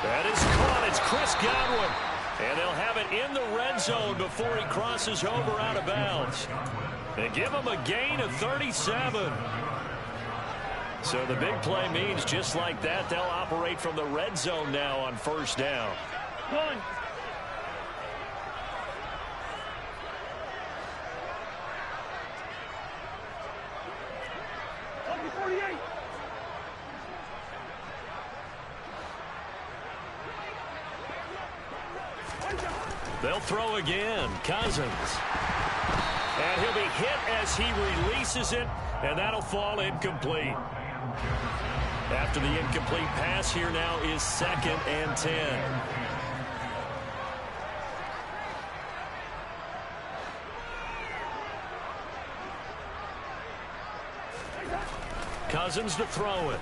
That is caught. It's Chris Godwin. And they'll have it in the red zone before he crosses over out of bounds. They give him a gain of 37. So the big play means just like that, they'll operate from the red zone now on first down. One. They'll throw again. Cousins. And he'll be hit as he releases it, and that'll fall incomplete. After the incomplete pass, here now is 2nd and 10. Cousins to throw it.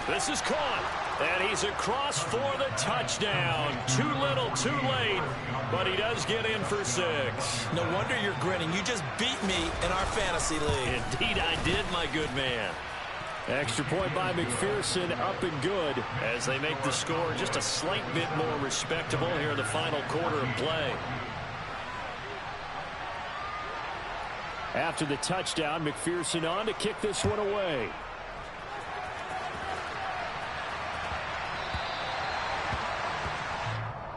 This is caught. And he's across for the touchdown. Too little, too late, but he does get in for 6. No wonder you're grinning. You just beat me in our fantasy league. Indeed I did, my good man. Extra point by McPherson, up and good. As they make the score just a slight bit more respectable here in the final quarter of play. After the touchdown, McPherson on to kick this one away.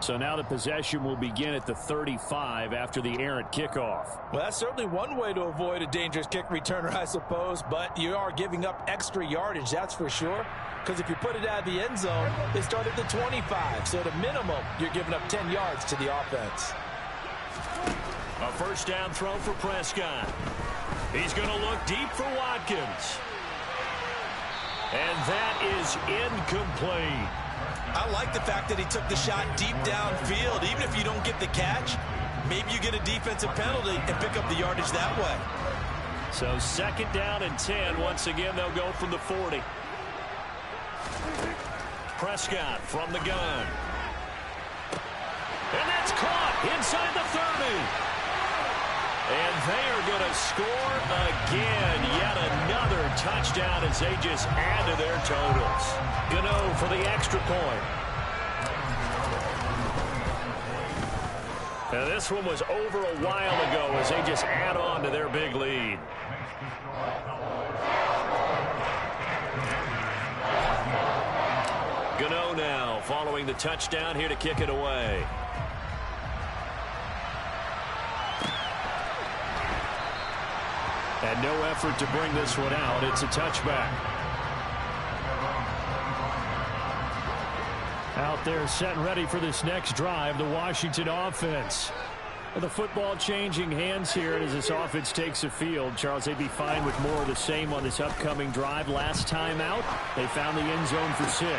So now the possession will begin at the 35 after the errant kickoff. Well, that's certainly one way to avoid a dangerous kick returner, I suppose, but you are giving up extra yardage, that's for sure. Because if you put it out of the end zone, they start at the 25. So at a minimum, you're giving up 10 yards to the offense. A first down throw for Prescott. He's going to look deep for Watkins. And that is incomplete. I like the fact that he took the shot deep downfield. Even if you don't get the catch, maybe you get a defensive penalty and pick up the yardage that way. So 2nd down and 10. Once again, they'll go from the 40. Prescott from the gun. And that's caught inside the 30. And they are going to score again. Yet another touchdown as they just add to their totals. Gano for the extra point. Now this one was over a while ago as they just add on to their big lead. Gano now following the touchdown here to kick it away. And no effort to bring this one out. It's a touchback. Out there set and ready for this next drive, the Washington offense. The football changing hands here as this offense takes the field. Charles, they'd be fine with more of the same on this upcoming drive. Last time out, they found the end zone for 6. And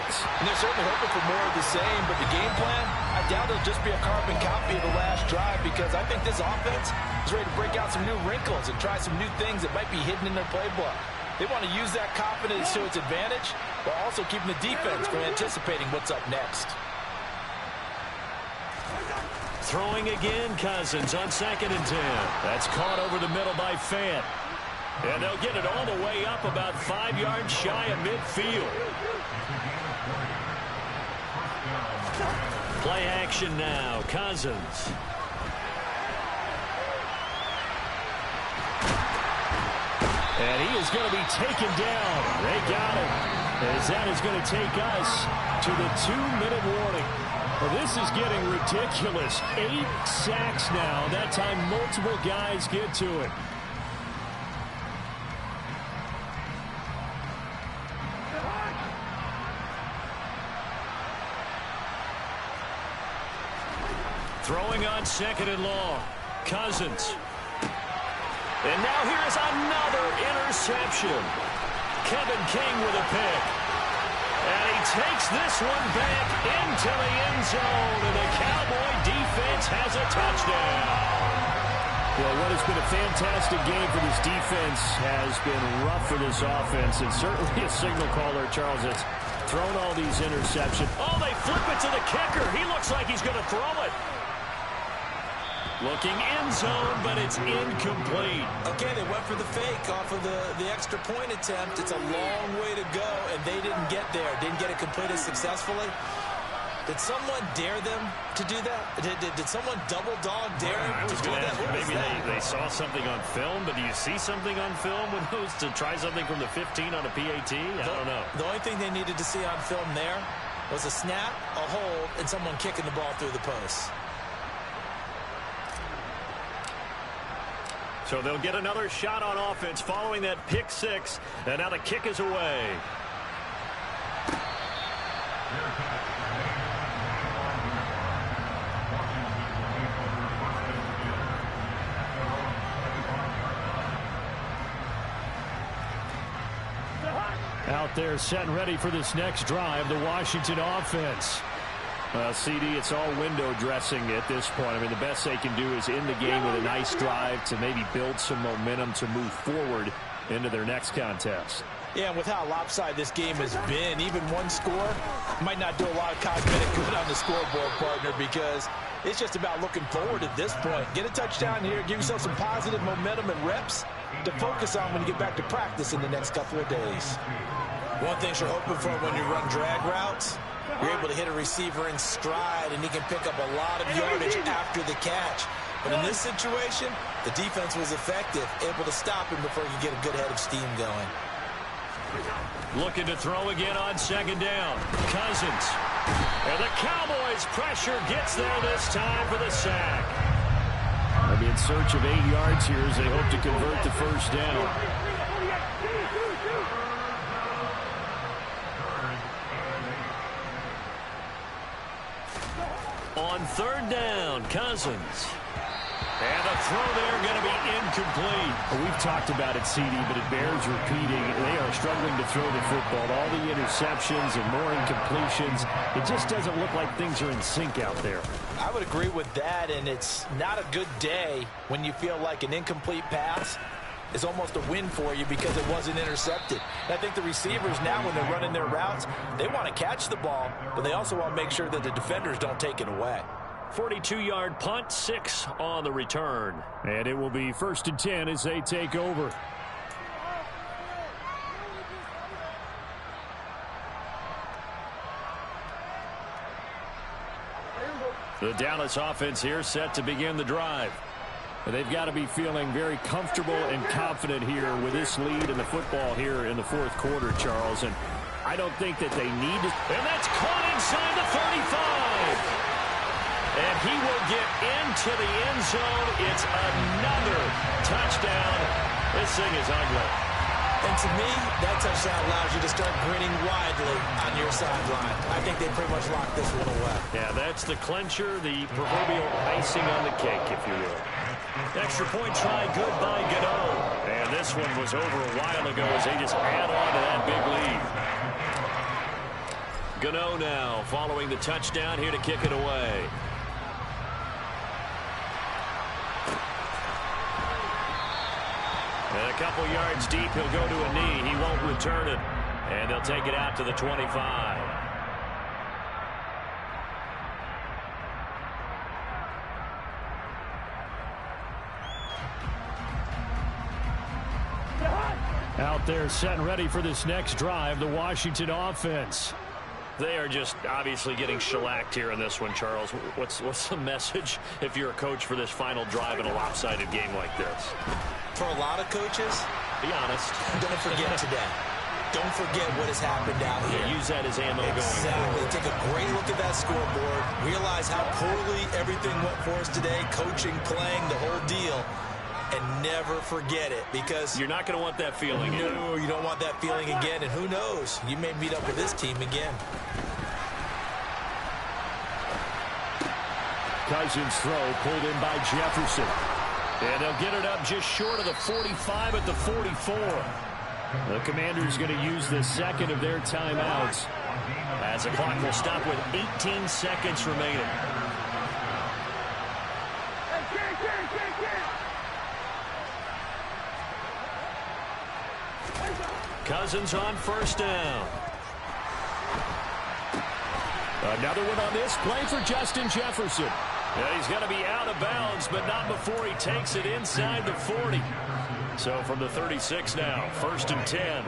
they're certainly hoping for more of the same, but the game plan, I doubt it'll just be a carbon copy of the last drive, because I think this offense is ready to break out some new wrinkles and try some new things that might be hidden in their playbook. They want to use that confidence to its advantage, while also keeping the defense from anticipating what's up next. Throwing again, Cousins on 2nd and 10. That's caught over the middle by Fant. And they'll get it all the way up about 5 yards shy of midfield. Play action now, Cousins. And he is going to be taken down. They got him. As that is going to take us to the 2-minute warning. Well, this is getting ridiculous. 8 sacks now. That time multiple guys get to it. Throwing on 2nd and long. Cousins. And now here is another interception. Kevin King with a pick. And he takes this one back into the end zone, and the Cowboy defense has a touchdown. Well, what has been a fantastic game for this defense has been rough for this offense, and certainly a signal caller, Charles, that's thrown all these interceptions. Oh, they flip it to the kicker. He looks like he's going to throw it. Looking end zone, but it's incomplete. Okay, they went for the fake off of the extra point attempt. It's a long way to go, and they didn't get there. Didn't get it completed successfully. Did someone dare them to do that? Did someone double dog dare them to do that? Maybe they saw something on film, but do you see something on film with those to try something from the 15 on a PAT? I don't know. The only thing they needed to see on film there was a snap, a hold, and someone kicking the ball through the post. So they'll get another shot on offense following that pick 6. And now the kick is away. Out there set and ready for this next drive, the Washington offense. CD, it's all window dressing at this point. I mean, the best they can do is end the game with a nice drive to maybe build some momentum to move forward into their next contest. Yeah, and with how lopsided this game has been, even one score might not do a lot of cosmetic good on the scoreboard, partner, because it's just about looking forward at this point. Get a touchdown here, give yourself some positive momentum and reps to focus on when you get back to practice in the next couple of days. One thing you're hoping for when you run drag routes, you're able to hit a receiver in stride, and he can pick up a lot of yardage after the catch. But in this situation, the defense was effective, able to stop him before he could get a good head of steam going. Looking to throw again on 2nd down. Cousins. And the Cowboys' pressure gets there this time for the sack. They'll be in search of 8 yards here as they hope to convert the first down. On 3rd down, Cousins. And the throw there going to be incomplete. Well, we've talked about it, CD, but it bears repeating. They are struggling to throw the football. All the interceptions and more incompletions. It just doesn't look like things are in sync out there. I would agree with that, and it's not a good day when you feel like an incomplete pass is almost a win for you because it wasn't intercepted. And I think the receivers now, when they're running their routes, they want to catch the ball, but they also want to make sure that the defenders don't take it away. 42-yard punt, 6 on the return. And it will be 1st and 10 as they take over. The Dallas offense here set to begin the drive. They've got to be feeling very comfortable and confident here with this lead in the football here in the 4th quarter, Charles. And I don't think that they need to. And that's caught inside the 35. And he will get into the end zone. It's another touchdown. This thing is ugly. And to me, that touchdown allows you to start grinning widely on your sideline. I think they pretty much locked this one away. Yeah, that's the clincher, the proverbial icing on the cake, if you will. Extra point try, good by Gano. And this one was over a while ago as they just add on to that big lead. Gano now following the touchdown here to kick it away. And a couple yards deep, he'll go to a knee. He won't return it. And they'll take it out to the 25. Out there set and ready for this next drive, the Washington offense. They are just obviously getting shellacked here in this one, Charles. What's the message if you're a coach for this final drive in a lopsided game like this? For a lot of coaches, be honest. Don't forget today. Don't forget what has happened out here. Yeah, use that as ammo going forward. Take a great look at that scoreboard. Realize how poorly everything went for us today. Coaching, playing, the whole deal. And never forget it, because you're not going to want that feeling again. No, you don't want that feeling again. And who knows? You may meet up with this team again. Cousins' throw pulled in by Jefferson. And they'll get it up just short of the 45 at the 44. The Commanders going to use the second of their timeouts, as the clock will stop with 18 seconds remaining. Cousins on first down. Another one on this play for Justin Jefferson. Yeah, he's going to be out of bounds, but not before he takes it inside the 40. So from the 36 now, 1st and 10.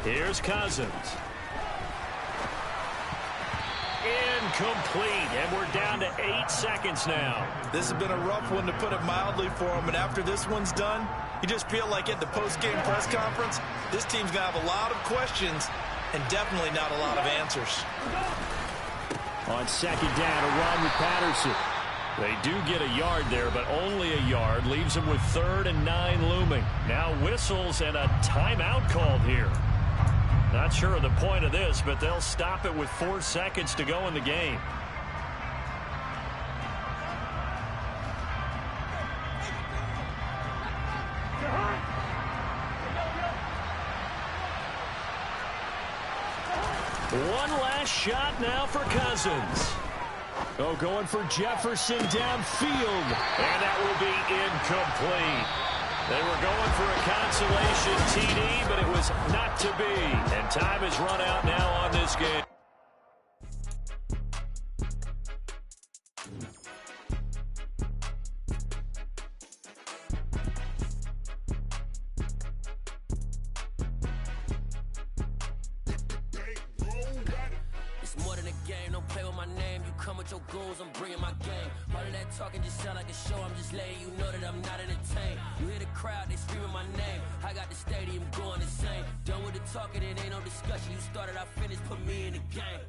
Here's Cousins. Incomplete, and we're down to 8 seconds now. This has been a rough one, to put it mildly, for him, and after this one's done, you just feel like at the post-game press conference, this team's going to have a lot of questions and definitely not a lot of answers. On second down, a run with Patterson. They do get a yard there, but only a yard. Leaves them with 3rd and 9 looming. Now whistles and a timeout called here. Not sure of the point of this, but they'll stop it with 4 seconds to go in the game. One last shot now for Cousins. Oh, going for Jefferson downfield. And that will be incomplete. They were going for a consolation TD, but it was not to be. And time has run out now on this game. I'm bringing my game. All of that talking just sound like a show. I'm just letting you know that I'm not entertained. You hear the crowd, they screaming my name. I got the stadium going insane. Done with the talking, it ain't no discussion. You started, I finished, put me in the game.